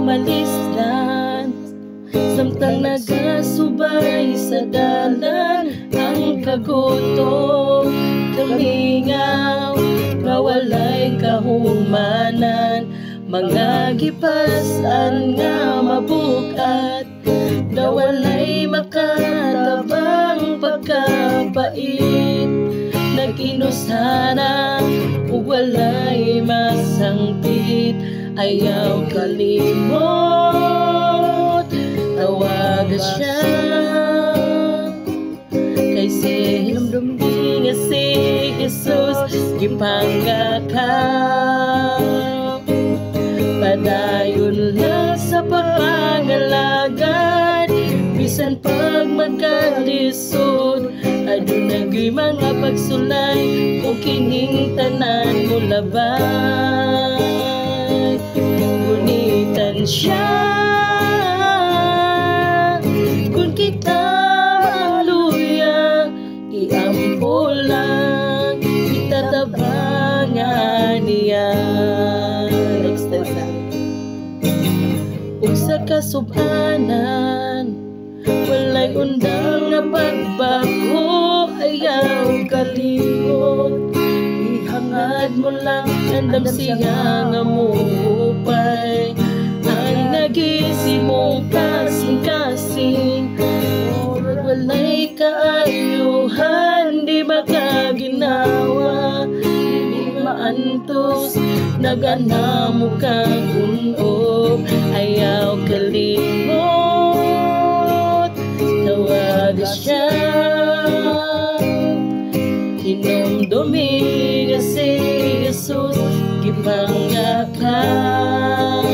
mamalisdan, samtang nagasubay sa dalan ang kagutom. Kamingaw nga walay kahumanan, mga gipasan nga mabukat, nga walay makatabang pagkapait. Nag-inusana ug walay masangpit, ayaw kalimot, tawaga siya kay sinumdumi nga si Jesus gipanggakap. Padayon lang sa pagpangalagad, bisan pag magkalisod, adunay mga pagsulay o kining tanan mo labay. Gunitan siya kung kita maluya, iampo lang itatabangan niya. Next time ug sa kasubanan, walay undang nga pagbago, ayaw kalimot. Ihangad mo lang andam siya nga mupay, ang nagisi mong kasing-kasing. Walay kaayuhan, di makaginawa, di maantos, nagana mo kang unob. Ayaw kalimot, tawaga siya, hinumdumi nga si Jesus gipanggakap.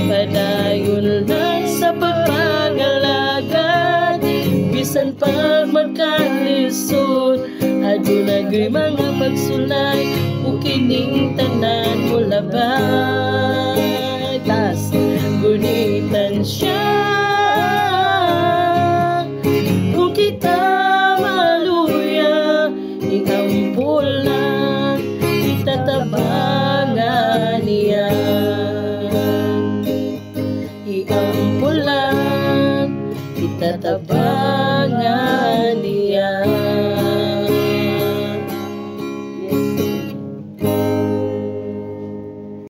Padayon lang sa pagpangalagad, bisan pag magkalisod, adunay mga pagsulay o kining tanan mo labay. Tas gunitan siya